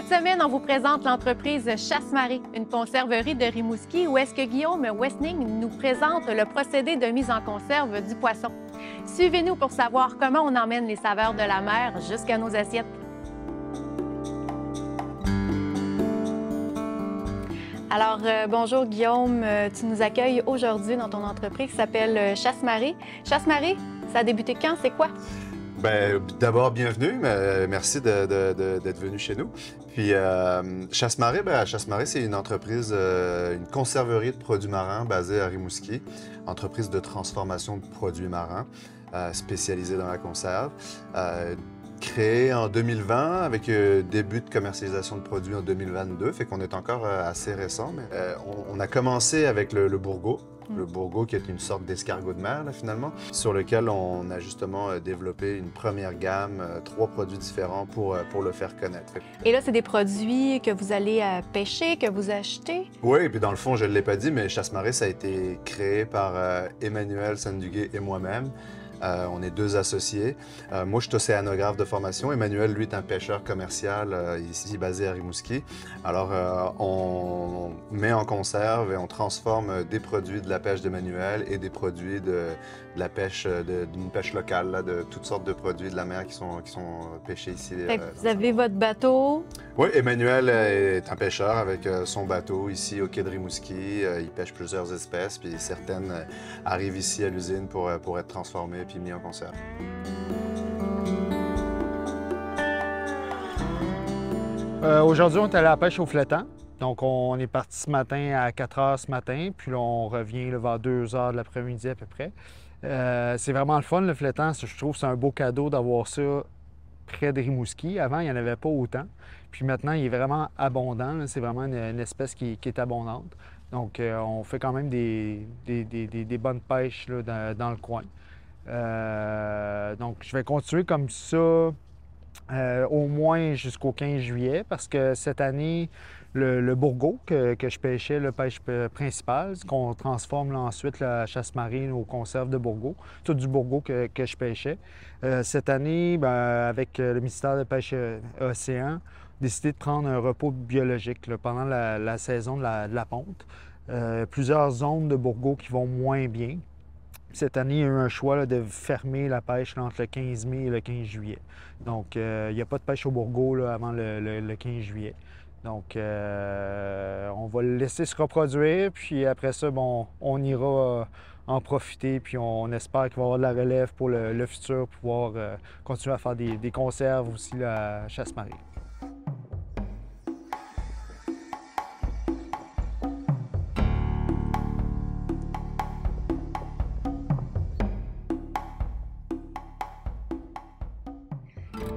semaine, on vous présente l'entreprise Chasse-Marée, une conserverie de Rimouski où est-ce que Guillaume Westning nous présente le procédé de mise en conserve du poisson. Suivez-nous pour savoir comment on emmène les saveurs de la mer jusqu'à nos assiettes. Alors, bonjour Guillaume, tu nous accueilles aujourd'hui dans ton entreprise qui s'appelle Chasse-Marée. Chasse-Marée, ça a débuté quand? C'est quoi? Bien, d'abord, bienvenue. Merci d'être venu chez nous. Puis, Chasse-Marée, Chasse-Marée, c'est une entreprise, une conserverie de produits marins basée à Rimouski, entreprise de transformation de produits marins spécialisée dans la conserve. Créée en 2020 avec début de commercialisation de produits en 2022, fait qu'on est encore assez récent. Mais, on a commencé avec le bourgeot. Le bourgeot qui est une sorte d'escargot de mer, là, finalement, sur lequel on a justement développé une première gamme, 3 produits différents pour le faire connaître. Et là, c'est des produits que vous allez pêcher, que vous achetez? Oui, et puis dans le fond, je ne l'ai pas dit, mais Chasse-Marée, ça a été créé par Emmanuel Sanduguay et moi-même. On est 2 associés. Moi, je suis océanographe de formation. Emmanuel, lui, est un pêcheur commercial ici, basé à Rimouski. Alors, on met en conserve et on transforme des produits de la pêche d'Emmanuel et des produits de la pêche, d'une pêche locale, là, de toutes sortes de produits de la mer qui sont pêchés ici. Vous avez votre bateau? Oui, Emmanuel est un pêcheur avec son bateau ici au quai de Rimouski. Il pêche plusieurs espèces, puis certaines arrivent ici à l'usine pour être transformées puis mis en conserve. Aujourd'hui, on est allé à la pêche au flétan. Donc, on est parti ce matin à 4 heures ce matin, puis là, on revient là, vers 2 heures de l'après-midi à peu près. C'est vraiment le fun, le flétan. Je trouve que c'est un beau cadeau d'avoir ça près de Rimouski. Avant, il n'y en avait pas autant. Puis maintenant, il est vraiment abondant. C'est vraiment une espèce qui est abondante. Donc, on fait quand même des bonnes pêches là, dans le coin. Donc, je vais continuer comme ça au moins jusqu'au 15 juillet parce que cette année, le bourgeot que je pêchais, le pêche principal, qu'on transforme là, ensuite la chasse marine aux conserves de bourgeot, tout du bourgeot que je pêchais. Cette année, avec le ministère de Pêche Océan, décidé de prendre un repos biologique là, pendant la saison de la ponte. Plusieurs zones de bourgeot qui vont moins bien. Cette année, il y a eu un choix là, de fermer la pêche là, entre le 15 mai et le 15 juillet. Donc, il n'y a pas de pêche au bourgeot là, avant le 15 juillet. Donc, on va le laisser se reproduire, puis après ça, bon, on ira en profiter, puis on espère qu'il va y avoir de la relève pour le futur, pour pouvoir continuer à faire des conserves aussi là, à Chasse-Marée.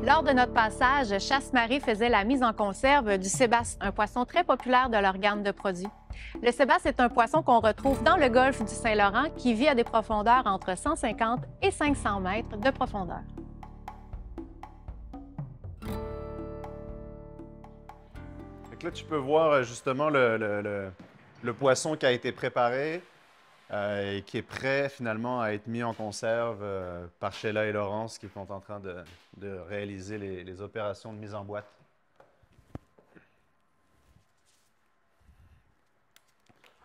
Lors de notre passage, Chasse-Marée faisait la mise en conserve du sébasse, un poisson très populaire de leur gamme de produits. Le sébasse est un poisson qu'on retrouve dans le golfe du Saint-Laurent qui vit à des profondeurs entre 150 et 500 mètres de profondeur. Donc là, tu peux voir justement le poisson qui a été préparé et qui est prêt finalement à être mis en conserve par Sheila et Laurence qui sont en train de réaliser les opérations de mise en boîte.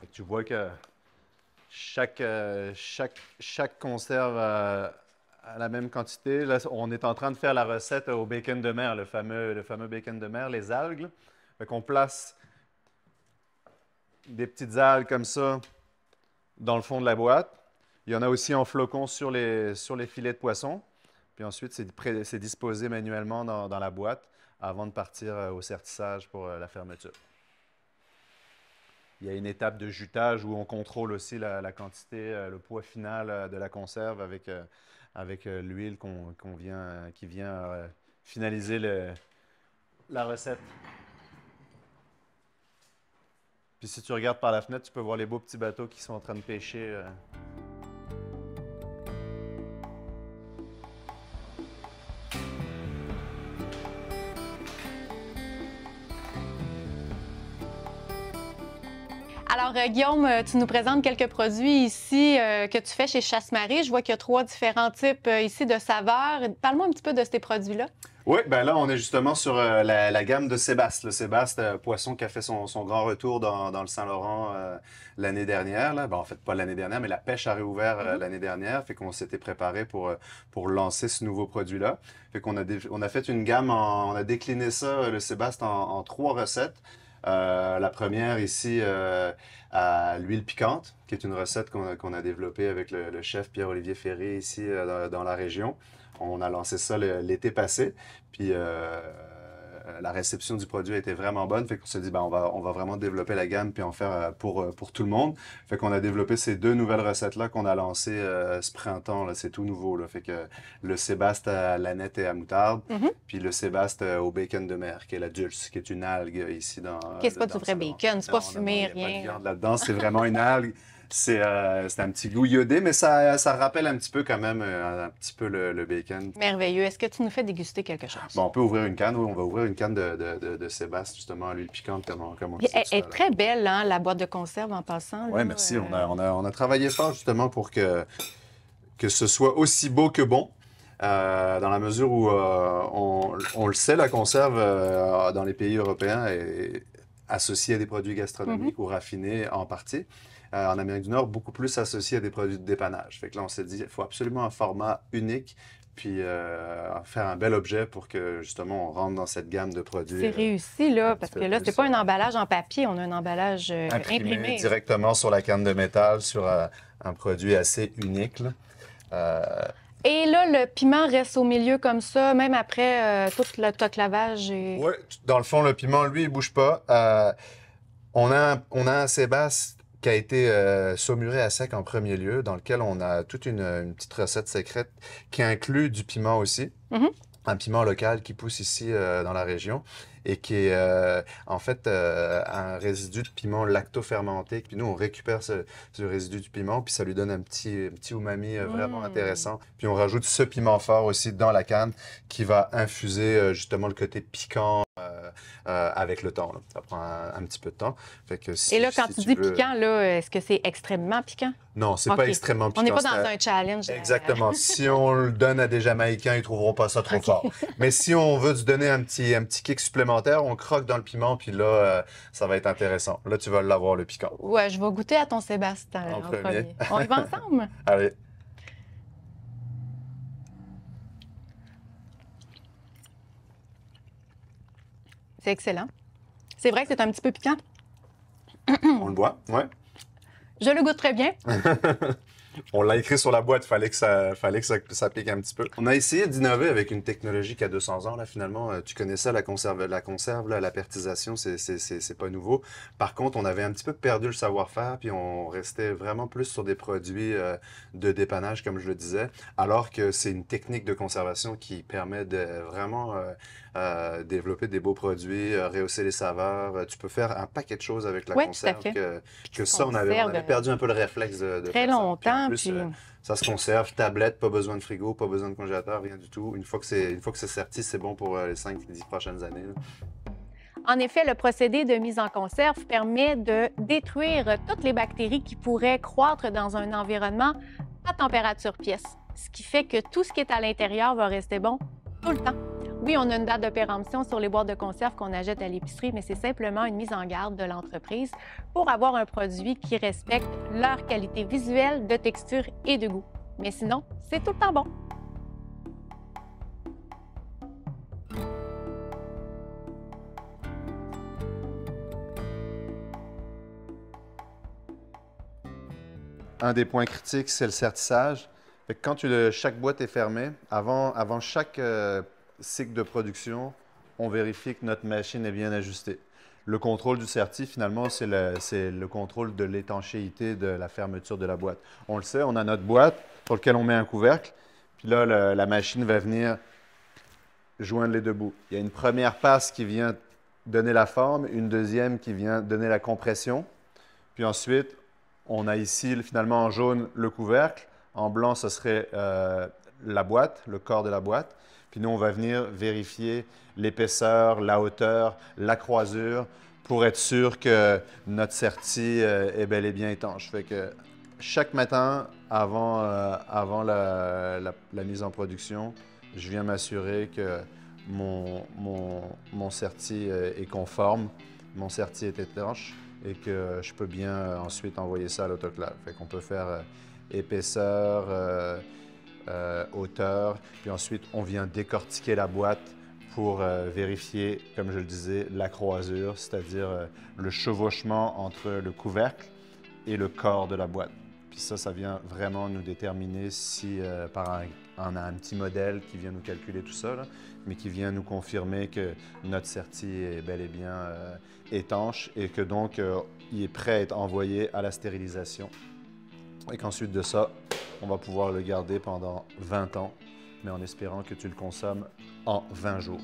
Et tu vois que chaque conserve a la même quantité. Là, on est en train de faire la recette au bacon de mer, le fameux bacon de mer, les algues. Fait qu'on place des petites algues comme ça dans le fond de la boîte. Il y en a aussi en flocons sur les filets de poisson. Puis ensuite, c'est disposé manuellement dans la boîte avant de partir au sertissage pour la fermeture. Il y a une étape de jutage où on contrôle aussi la quantité, le poids final de la conserve avec l'huile qui vient finaliser la recette. Puis si tu regardes par la fenêtre, tu peux voir les beaux petits bateaux qui sont en train de pêcher. Alors, Alors, Guillaume, tu nous présentes quelques produits ici que tu fais chez Chasse-Marie. Je vois qu'il y a 3 différents types ici de saveurs. Parle-moi un petit peu de ces produits-là. Oui, ben là, on est justement sur la gamme de Sébaste. Le Sébaste, poisson qui a fait son grand retour dans le Saint-Laurent l'année dernière. Là. Ben, en fait, pas l'année dernière, mais la pêche a réouvert l'année dernière. Fait qu'on s'était préparé pour lancer ce nouveau produit-là. Fait qu'on a fait une gamme, on a décliné ça, le Sébaste, en 3 recettes. La première ici à l'huile piquante, qui est une recette qu'on a développée avec le chef Pierre-Olivier Ferré ici dans la région. On a lancé ça l'été passé, puis la réception du produit a été vraiment bonne. Fait qu'on s'est dit, ben, on va vraiment développer la gamme puis en faire pour tout le monde. Fait qu'on a développé ces 2 nouvelles recettes-là qu'on a lancées ce printemps. C'est tout nouveau. Là. Fait que le Sébaste à l'aneth et à moutarde, puis le Sébaste au bacon de mer, qui est la dulce, qui est une algue ici dans... C'est pas du vrai bacon, c'est pas fumé, il y a pas rien. de viande là-dedans, c'est vraiment une algue. C'est un petit goût iodé, mais ça rappelle un petit peu quand même un petit peu le bacon. Merveilleux. Est-ce que tu nous fais déguster quelque chose? Bon, on peut ouvrir une canne, oui, on va ouvrir une canne de Sébaste, justement, à l'huile piquante, comme on Elle disait. est très belle, hein, la boîte de conserve en passant. Oui, merci. On a travaillé fort justement pour que ce soit aussi beau que bon. Dans la mesure où on le sait, la conserve dans les pays européens est associée à des produits gastronomiques ou raffinés en partie. En Amérique du Nord, beaucoup plus associée à des produits de dépannage. Fait que là, on s'est dit, il faut absolument un format unique, puis faire un bel objet pour que, justement, on rentre dans cette gamme de produits. C'est réussi, là, parce que là, c'est pas un emballage emballage en papier, on a un emballage imprimé. directement sur la canne de métal, sur un produit assez unique. Là. Et là, le piment reste au milieu comme ça, même après tout l'autoclavage. Oui, dans le fond, le piment, lui, il bouge pas. On a un Sébaste qui a été saumuré à sec en premier lieu, dans lequel on a toute une petite recette secrète qui inclut du piment aussi. Un piment local qui pousse ici dans la région et qui est en fait un résidu de piment lactofermenté. Puis nous, on récupère ce résidu du piment, puis ça lui donne un petit umami vraiment intéressant. Puis on rajoute ce piment fort aussi dans la canne qui va infuser justement le côté piquant avec le temps. Là. Ça prend un petit peu de temps. Fait que Et là, quand tu dis piquant, là, est-ce que c'est extrêmement piquant? Non, c'est pas extrêmement piquant. On n'est pas dans un challenge. Exactement. Si on le donne à des Jamaïcains, ils trouveront pas ça trop fort. Mais si on veut se donner un petit kick supplémentaire, on croque dans le piment, puis là, ça va être intéressant. Là, tu vas l'avoir, le piquant. Ouais, je vais goûter à ton Sébastien en premier. On y va ensemble? Allez. C'est excellent. C'est vrai que c'est un petit peu piquant. On le boit, ouais. Je le goûte très bien. On l'a écrit sur la boîte, fallait que ça pique un petit peu. On a essayé d'innover avec une technologie qui a 200 ans, là, finalement. Tu connais ça, la conserve, là, la pertisation, c'est pas nouveau. Par contre, on avait un petit peu perdu le savoir-faire, puis on restait vraiment plus sur des produits de dépannage, comme je le disais, alors que c'est une technique de conservation qui permet de vraiment développer des beaux produits, rehausser les saveurs. Tu peux faire un paquet de choses avec la conserve que ça, on avait perdu un peu le réflexe de très longtemps. En plus, ça se conserve, tablette, pas besoin de frigo, pas besoin de congélateur, rien du tout. Une fois que c'est sorti, c'est bon pour les 5-10 prochaines années. Là. En effet, le procédé de mise en conserve permet de détruire toutes les bactéries qui pourraient croître dans un environnement à température pièce, ce qui fait que tout ce qui est à l'intérieur va rester bon tout le temps. Oui, on a une date de péremption sur les boîtes de conserve qu'on achète à l'épicerie, mais c'est simplement une mise en garde de l'entreprise pour avoir un produit qui respecte leur qualité visuelle, de texture et de goût. Mais sinon, c'est tout le temps bon. Un des points critiques, c'est le sertissage. Fait que quand chaque boîte est fermée, avant chaque cycle de production, on vérifie que notre machine est bien ajustée. Le contrôle du serti, finalement, c'est le contrôle de l'étanchéité de la fermeture de la boîte. On le sait, on a notre boîte sur laquelle on met un couvercle, puis là, la machine va venir joindre les deux bouts. Il y a une première passe qui vient donner la forme, une deuxième qui vient donner la compression, puis ensuite, on a ici, finalement, en jaune, le couvercle. En blanc, ce serait la boîte, le corps de la boîte. Puis nous, on va venir vérifier l'épaisseur, la hauteur, la croisure pour être sûr que notre sertie est bel et bien étanche. Fait que chaque matin, avant la mise en production, je viens m'assurer que mon sertie est conforme, mon sertie est étanche et que je peux bien ensuite envoyer ça à l'autoclave. Fait qu'on peut faire épaisseur, hauteur, puis ensuite on vient décortiquer la boîte pour vérifier, comme je le disais, la croisure, c'est-à-dire le chevauchement entre le couvercle et le corps de la boîte. Puis ça vient vraiment nous déterminer si, on a un petit modèle qui vient nous calculer tout ça, là, mais qui vient nous confirmer que notre sertie est bel et bien étanche et que donc il est prêt à être envoyé à la stérilisation. Et qu'ensuite de ça, on va pouvoir le garder pendant 20 ans, mais en espérant que tu le consommes en 20 jours.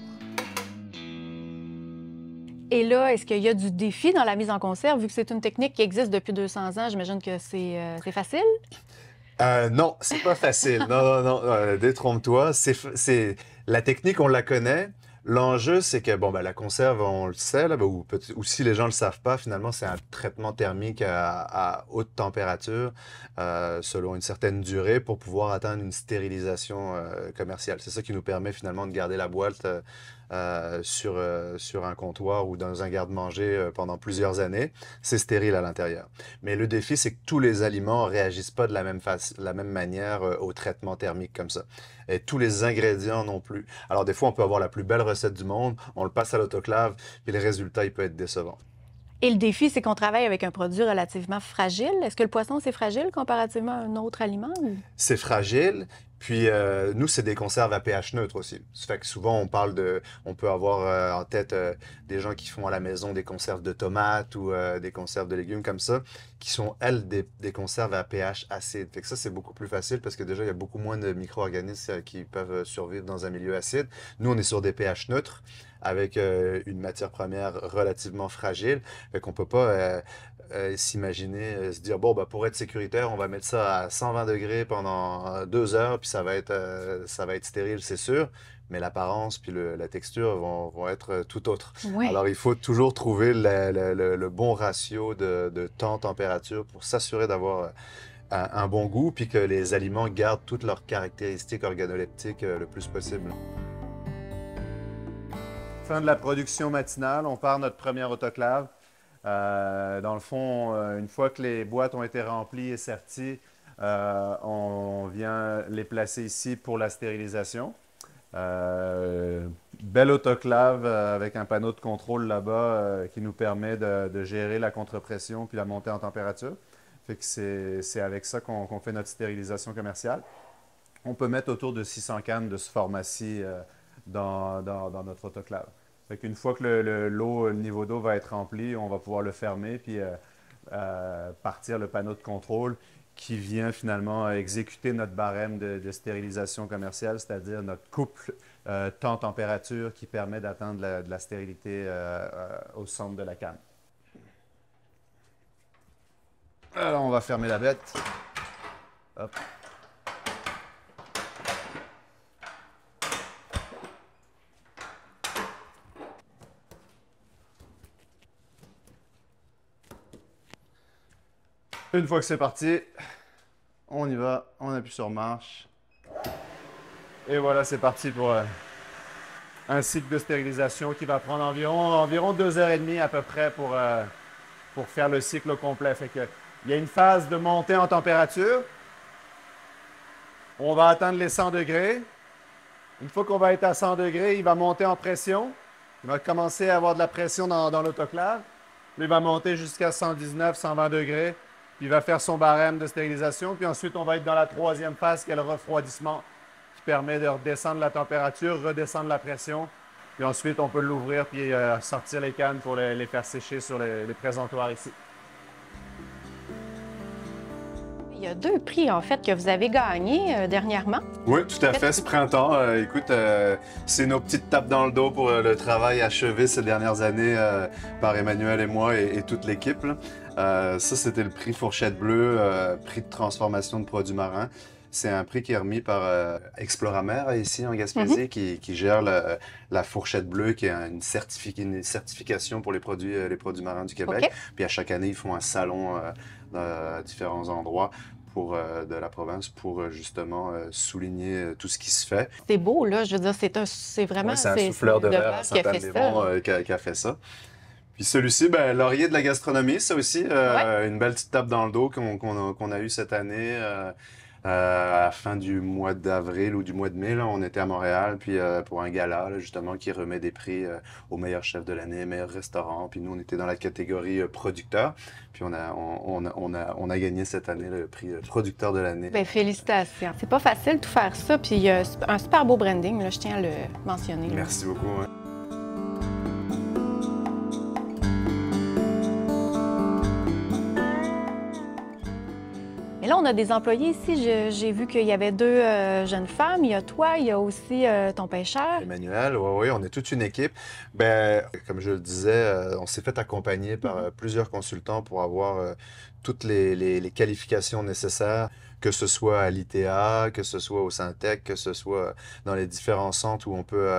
Et là, est-ce qu'il y a du défi dans la mise en conserve? Vu que c'est une technique qui existe depuis 200 ans, j'imagine que c'est facile? Non, c'est pas facile. Non, détrompe-toi. La technique, on la connaît. L'enjeu, c'est que bon, la conserve, on le sait, là, ou si les gens ne le savent pas, finalement, c'est un traitement thermique à haute température selon une certaine durée pour pouvoir atteindre une stérilisation commerciale. C'est ça qui nous permet finalement de garder la boîte sur un comptoir ou dans un garde-manger pendant plusieurs années. C'est stérile à l'intérieur. Mais le défi, c'est que tous les aliments ne réagissent pas de la même manière au traitement thermique comme ça. Et tous les ingrédients non plus. Alors des fois, on peut avoir la plus belle recette du monde, on le passe à l'autoclave, et le résultat, il peut être décevant. Et le défi, c'est qu'on travaille avec un produit relativement fragile. Est-ce que le poisson, c'est fragile comparativement à un autre aliment? Ou... C'est fragile. Puis nous, c'est des conserves à pH neutre aussi. Ça fait que souvent, on peut avoir en tête des gens qui font à la maison des conserves de tomates ou des conserves de légumes comme ça, qui sont, elles, des conserves à pH acide. Fait que ça, c'est beaucoup plus facile parce que déjà, il y a beaucoup moins de micro-organismes qui peuvent survivre dans un milieu acide. Nous, on est sur des pH neutres avec une matière première relativement fragile. Fait qu'on peut pas s'imaginer, se dire, bon, pour être sécuritaire, on va mettre ça à 120 degrés pendant 2 heures, puis ça va être stérile, c'est sûr, mais l'apparence puis la texture vont être tout autres. Oui. Alors, il faut toujours trouver le bon ratio de temps-température pour s'assurer d'avoir un bon goût, puis que les aliments gardent toutes leurs caractéristiques organoleptiques le plus possible. Fin de la production matinale, on part notre première autoclave. Dans le fond, une fois que les boîtes ont été remplies et serties, on vient les placer ici pour la stérilisation. Belle autoclave avec un panneau de contrôle là-bas qui nous permet de gérer la contrepression puis la montée en température. Fait que c'est avec ça qu'on fait notre stérilisation commerciale. On peut mettre autour de 600 cannes de ce format-ci dans notre autoclave. Fait qu'une fois que le niveau d'eau va être rempli, on va pouvoir le fermer puis partir le panneau de contrôle qui vient finalement exécuter notre barème de stérilisation commerciale, c'est-à-dire notre couple temps-température qui permet d'atteindre de la stérilité au centre de la canne. Alors, on va fermer la bête. Hop. Une fois que c'est parti, on y va, on appuie sur marche. Et voilà, c'est parti pour un cycle de stérilisation qui va prendre environ 2h30 à peu près pour faire le cycle au complet. Fait que, il y a une phase de montée en température. On va atteindre les 100 degrés. Une fois qu'on va être à 100 degrés, il va monter en pression. Il va commencer à avoir de la pression dans l'autoclave. Il va monter jusqu'à 119, 120 degrés. Puis il va faire son barème de stérilisation. Puis ensuite, on va être dans la troisième phase qui est le refroidissement qui permet de redescendre la température, redescendre la pression. Puis ensuite, on peut l'ouvrir puis sortir les cannes pour les faire sécher sur les présentoirs ici. Il y a 2 prix, en fait, que vous avez gagnés dernièrement. Oui, tout à fait. Ce printemps, écoute, c'est nos petites tapes dans le dos pour le travail achevé ces dernières années par Emmanuel et moi et toute l'équipe. Ça, c'était le prix Fourchette Bleue, prix de transformation de produits marins. C'est un prix qui est remis par Exploramer ici en Gaspésie, qui gère la fourchette bleue, qui est une certification pour les produits marins du Québec. OK. Puis à chaque année, ils font un salon à différents endroits de la province pour justement souligner tout ce qui se fait. C'est beau, là. Je veux dire, c'est vraiment... Ouais, c'est un souffleur de verre à qui a fait ça. Saint-Anne-des-Monts qui a fait ça. Puis celui-ci, ben, laurier de la gastronomie, c'est aussi une belle petite tape dans le dos qu'on a eu cette année. À la fin du mois d'avril ou du mois de mai, là, on était à Montréal, puis pour un gala, là, justement, qui remet des prix aux meilleurs chefs de l'année, meilleurs restaurants. Puis nous, on était dans la catégorie producteur. Puis on a gagné cette année le prix producteur de l'année. Bien, félicitations. C'est pas facile de tout faire ça, puis il y a un super beau branding, là, je tiens à le mentionner. Là. Merci beaucoup. Ouais. Mais là, on a des employés ici. J'ai vu qu'il y avait 2 jeunes femmes. Il y a toi, il y a aussi ton pêcheur. Emmanuel, oui, on est toute une équipe. Ben, comme je le disais, on s'est fait accompagner par plusieurs consultants pour avoir toutes les qualifications nécessaires, que ce soit à l'ITA, que ce soit au Syntec, que ce soit dans les différents centres où on peut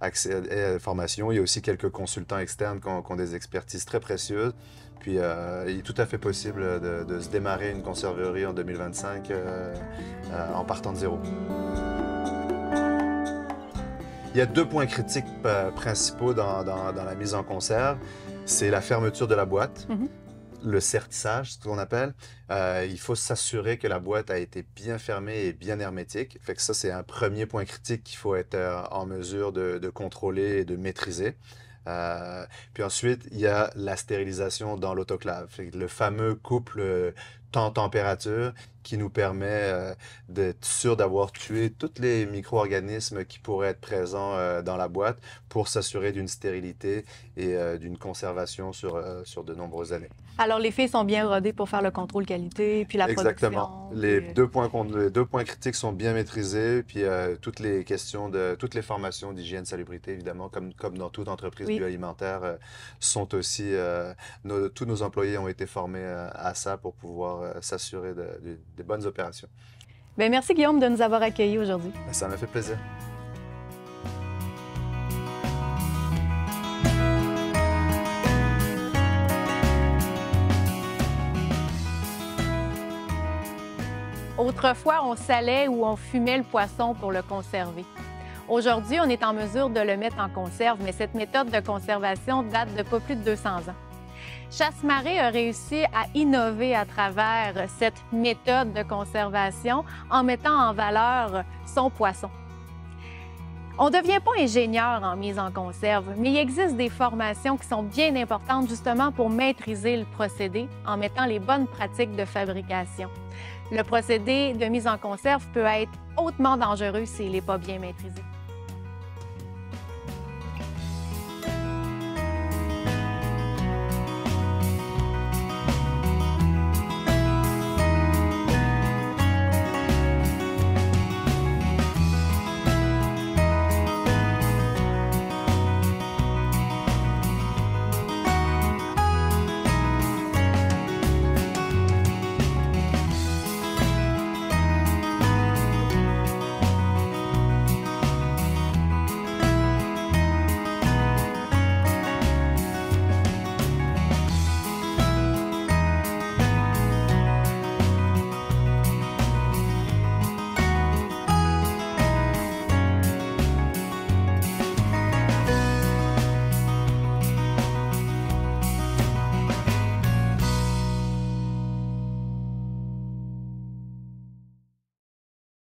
accéder à la formation. Il y a aussi quelques consultants externes qui ont des expertises très précieuses. Puis, il est tout à fait possible de se démarrer une conserverie en 2025 en partant de zéro. Il y a 2 points critiques principaux dans la mise en conserve. C'est la fermeture de la boîte, le sertissage, ce qu'on appelle. Il faut s'assurer que la boîte a été bien fermée et bien hermétique. Fait que ça, c'est un premier point critique qu'il faut être en mesure de contrôler et de maîtriser. Puis ensuite, il y a la stérilisation dans l'autoclave. Le fameux couple temps-température qui nous permet d'être sûr d'avoir tué tous les micro-organismes qui pourraient être présents dans la boîte pour s'assurer d'une stérilité et d'une conservation sur de nombreuses années. Alors, les filles sont bien rodées pour faire le contrôle qualité, puis la Exactement. production. Les 2 points critiques sont bien maîtrisés, puis toutes les formations d'hygiène, salubrité, évidemment, comme dans toute entreprise bioalimentaire, sont aussi, tous nos employés ont été formés à ça pour pouvoir s'assurer des bonnes opérations. Bien, merci Guillaume de nous avoir accueillis aujourd'hui. Ça m'a fait plaisir. Autrefois, on salait ou on fumait le poisson pour le conserver. Aujourd'hui, on est en mesure de le mettre en conserve, mais cette méthode de conservation date de pas plus de 200 ans. Chasse-Marée a réussi à innover à travers cette méthode de conservation en mettant en valeur son poisson. On ne devient pas ingénieur en mise en conserve, mais il existe des formations qui sont bien importantes justement pour maîtriser le procédé en mettant les bonnes pratiques de fabrication. Le procédé de mise en conserve peut être hautement dangereux s'il n'est pas bien maîtrisé.